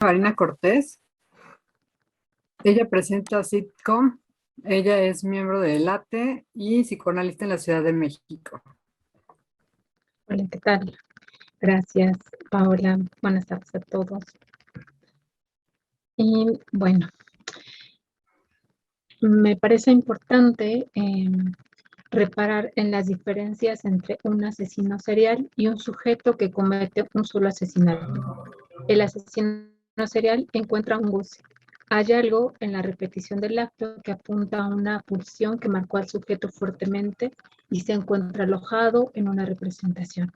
Marina Cortés. Ella presenta sitcom. Ella es miembro de LATE y psicoanalista en la Ciudad de México. Hola, ¿qué tal? Gracias, Paola. Buenas tardes a todos. Y bueno, me parece importante reparar en las diferencias entre un asesino serial y un sujeto que comete un solo asesinato. El asesino serial encuentra un goce. Hay algo en la repetición del acto que apunta a una pulsión que marcó al sujeto fuertemente y se encuentra alojado en una representación.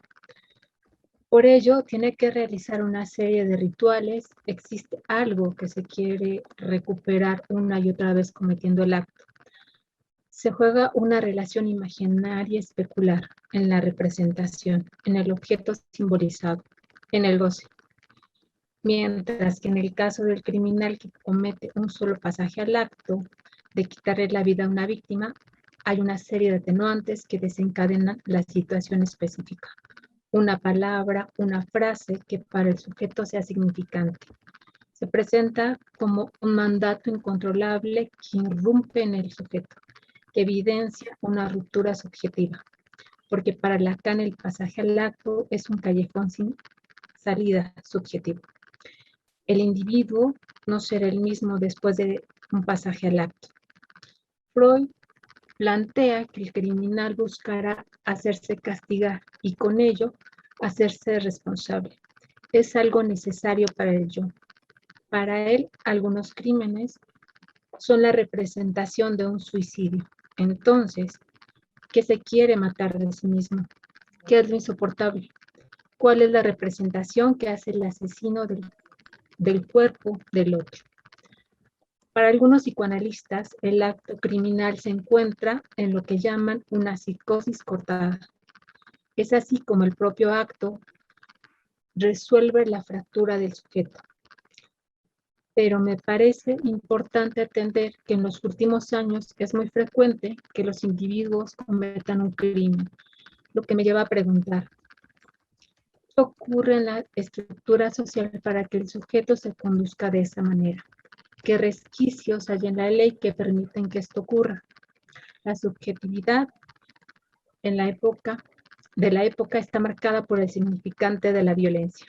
Por ello, tiene que realizar una serie de rituales. Existe algo que se quiere recuperar una y otra vez cometiendo el acto. Se juega una relación imaginaria especular en la representación, en el objeto simbolizado, en el goce. Mientras que en el caso del criminal que comete un solo pasaje al acto de quitarle la vida a una víctima, hay una serie de atenuantes que desencadenan la situación específica. Una palabra, una frase que para el sujeto sea significante. Se presenta como un mandato incontrolable que irrumpe en el sujeto, que evidencia una ruptura subjetiva, porque para Lacan el pasaje al acto es un callejón sin salida subjetivo. El individuo no será el mismo después de un pasaje al acto. Freud plantea que el criminal buscará hacerse castigar y con ello hacerse responsable. Es algo necesario para el yo. Para él, algunos crímenes son la representación de un suicidio. Entonces, ¿qué se quiere matar de sí mismo? ¿Qué es lo insoportable? ¿Cuál es la representación que hace el asesino del cuerpo del otro? Para algunos psicoanalistas, el acto criminal se encuentra en lo que llaman una psicosis cortada. Es así como el propio acto resuelve la fractura del sujeto. Pero me parece importante atender que en los últimos años es muy frecuente que los individuos cometan un crimen, lo que me lleva a preguntar, ¿qué ocurre en la estructura social para que el sujeto se conduzca de esa manera? ¿Qué resquicios hay en la ley que permiten que esto ocurra? La subjetividad en la época está marcada por el significante de la violencia.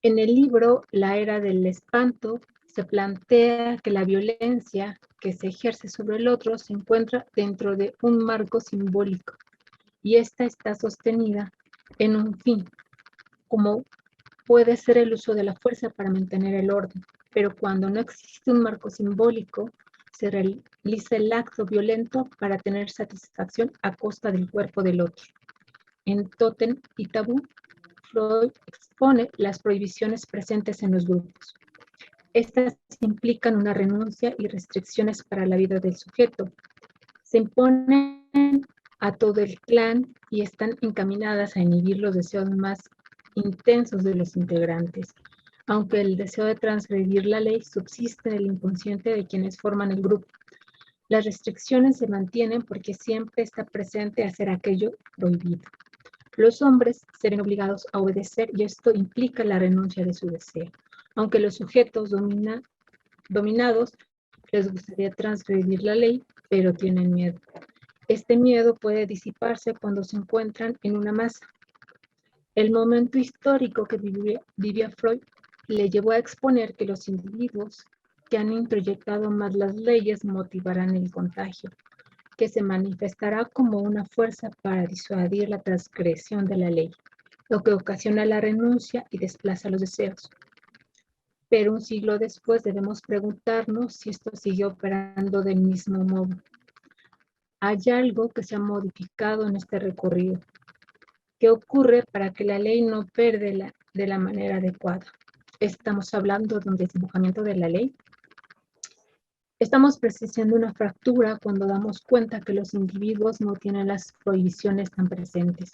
En el libro La Era del Espanto se plantea que la violencia que se ejerce sobre el otro se encuentra dentro de un marco simbólico y esta está sostenida en un fin, como puede ser el uso de la fuerza para mantener el orden, pero cuando no existe un marco simbólico, se realiza el acto violento para tener satisfacción a costa del cuerpo del otro. En Tótem y Tabú, Freud expone las prohibiciones presentes en los grupos. Estas implican una renuncia y restricciones para la vida del sujeto. Se imponen a todo el clan y están encaminadas a inhibir los deseos más intensos de los integrantes, aunque el deseo de transgredir la ley subsiste en el inconsciente de quienes forman el grupo. Las restricciones se mantienen porque siempre está presente hacer aquello prohibido. Los hombres se ven obligados a obedecer y esto implica la renuncia de su deseo, aunque los sujetos dominados les gustaría transgredir la ley, pero tienen miedo. Este miedo puede disiparse cuando se encuentran en una masa. El momento histórico que vivía Freud le llevó a exponer que los individuos que han introyectado más las leyes motivarán el contagio, que se manifestará como una fuerza para disuadir la transgresión de la ley, lo que ocasiona la renuncia y desplaza los deseos. Pero un siglo después debemos preguntarnos si esto sigue operando del mismo modo. Hay algo que se ha modificado en este recorrido. ¿Qué ocurre para que la ley no opere de la manera adecuada? ¿Estamos hablando de un desdibujamiento de la ley? Estamos presenciando una fractura cuando damos cuenta que los individuos no tienen las prohibiciones tan presentes,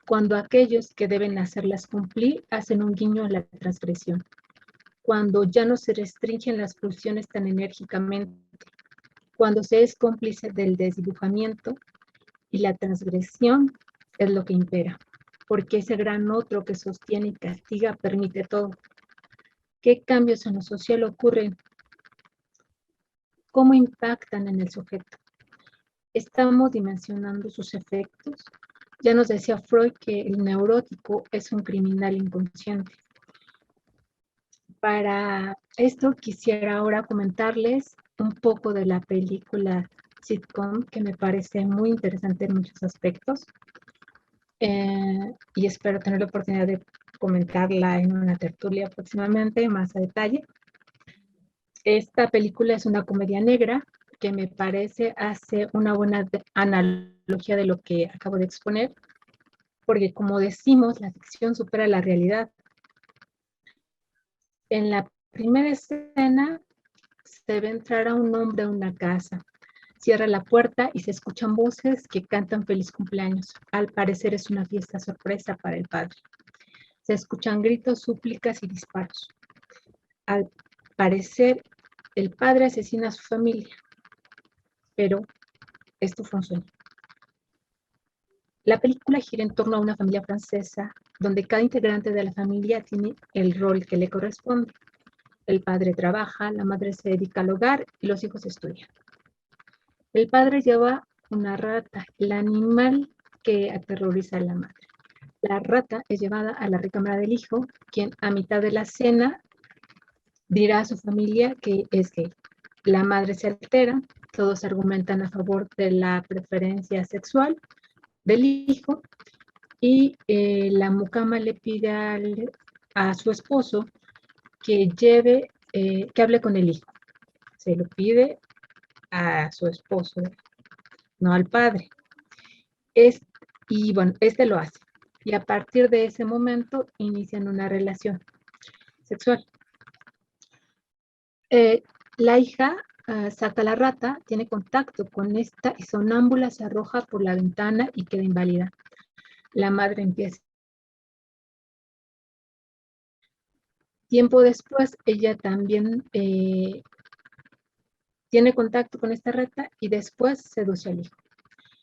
cuando aquellos que deben hacerlas cumplir hacen un guiño a la transgresión, cuando ya no se restringen las pulsiones tan enérgicamente, cuando se es cómplice del desdibujamiento y la transgresión es lo que impera, porque ese gran otro que sostiene y castiga permite todo. ¿Qué cambios en lo social ocurren? ¿Cómo impactan en el sujeto? ¿Estamos dimensionando sus efectos? Ya nos decía Freud que el neurótico es un criminal inconsciente. Para esto quisiera ahora comentarles un poco de la película sitcom que me parece muy interesante en muchos aspectos y espero tener la oportunidad de comentarla en una tertulia próximamente más a detalle. Esta película es una comedia negra que me parece hace una buena analogía de lo que acabo de exponer, porque como decimos, la ficción supera la realidad. En la primera escena se ve entrar a un hombre a una casa. Cierra la puerta y se escuchan voces que cantan feliz cumpleaños. Al parecer es una fiesta sorpresa para el padre. Se escuchan gritos, súplicas y disparos. Al parecer el padre asesina a su familia, pero esto fue un sueño. La película gira en torno a una familia francesa donde cada integrante de la familia tiene el rol que le corresponde. El padre trabaja, la madre se dedica al hogar y los hijos estudian. El padre lleva una rata, el animal que aterroriza a la madre. La rata es llevada a la recámara del hijo, quien a mitad de la cena dirá a su familia que es gay. La madre se altera, todos argumentan a favor de la preferencia sexual del hijo y la mucama le pide a su esposo que que hable con el hijo. Se lo pide a su esposo, no al padre. Y bueno, este lo hace. Y a partir de ese momento inician una relación sexual. La hija saca la rata, tiene contacto con esta y sonámbula se arroja por la ventana y queda inválida. La madre empieza. Tiempo después, ella también tiene contacto con esta rata y después seduce al hijo.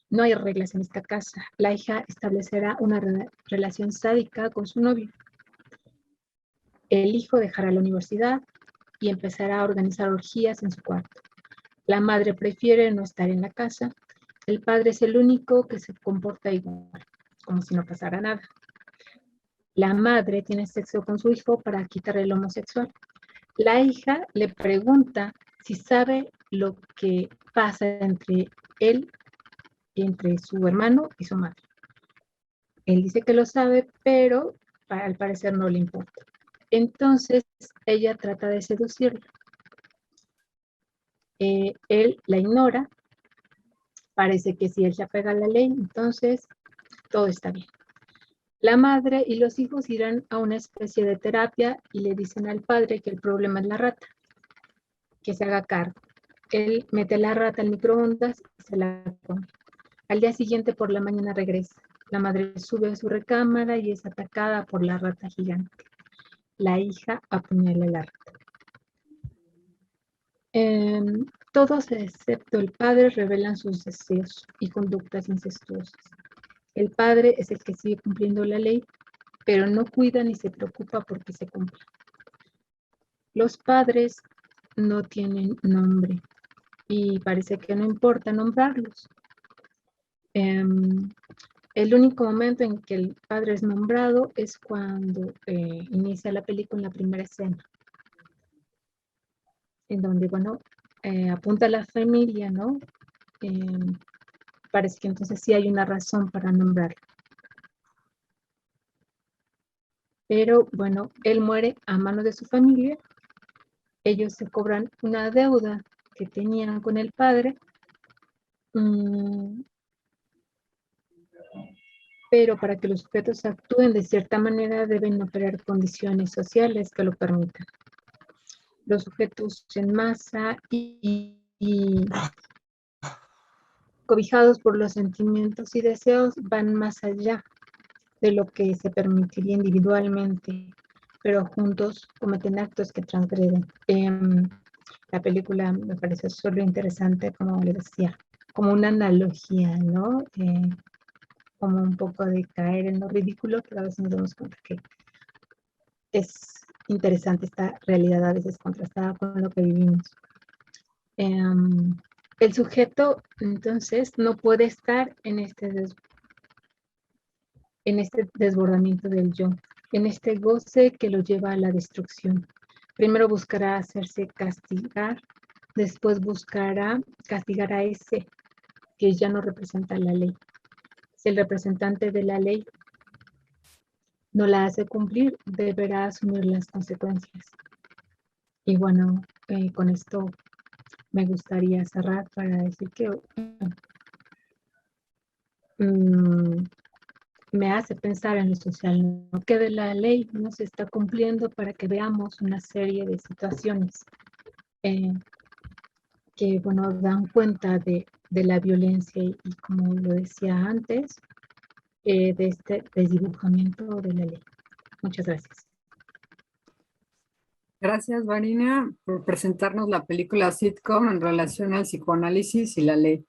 No hay reglas en esta casa. La hija establecerá una relación sádica con su novio. El hijo dejará la universidad y empezará a organizar orgías en su cuarto. La madre prefiere no estar en la casa. El padre es el único que se comporta igual, como si no pasara nada. La madre tiene sexo con su hijo para quitarle el homosexual. La hija le pregunta si sabe lo que pasa entre él, entre su hermano y su madre. Él dice que lo sabe, pero al parecer no le importa. Entonces ella trata de seducirlo. Él la ignora, parece que si él se apega a la ley, entonces todo está bien. La madre y los hijos irán a una especie de terapia y le dicen al padre que el problema es la rata, que se haga cargo. Él mete la rata al microondas y se la come. Al día siguiente por la mañana regresa. La madre sube a su recámara y es atacada por la rata gigante. La hija apuñala a la rata. Todos excepto el padre revelan sus deseos y conductas incestuosas. El padre es el que sigue cumpliendo la ley, pero no cuida ni se preocupa porque se cumpla. Los padres no tienen nombre y parece que no importa nombrarlos. El único momento en que el padre es nombrado es cuando inicia la película en la primera escena, en donde, bueno, apunta a la familia, ¿no? Parece que entonces sí hay una razón para nombrarlo. Pero, bueno, él muere a mano de su familia. Ellos se cobran una deuda que tenían con el padre. Pero para que los sujetos actúen de cierta manera deben operar condiciones sociales que lo permitan. Los sujetos en masa y cobijados por los sentimientos y deseos van más allá de lo que se permitiría individualmente, pero juntos cometen actos que transgreden. La película me parece solo interesante, como les decía, como una analogía, ¿no? Como un poco de caer en lo ridículo, pero a veces nos damos cuenta que es interesante esta realidad a veces contrastada con lo que vivimos. El sujeto, entonces, no puede estar en este desbordamiento del yo, en este goce que lo lleva a la destrucción. Primero buscará hacerse castigar, después buscará castigar a ese que ya no representa la ley. Si el representante de la ley no la hace cumplir, deberá asumir las consecuencias. Y bueno, con esto me gustaría cerrar para decir que me hace pensar en lo social, ¿no? Que de la ley no se está cumpliendo para que veamos una serie de situaciones eh, que, bueno, dan cuenta de la violencia y como lo decía antes, de este desdibujamiento de la ley. Muchas gracias. Gracias, Vanina, por presentarnos la película sitcom en relación al psicoanálisis y la ley.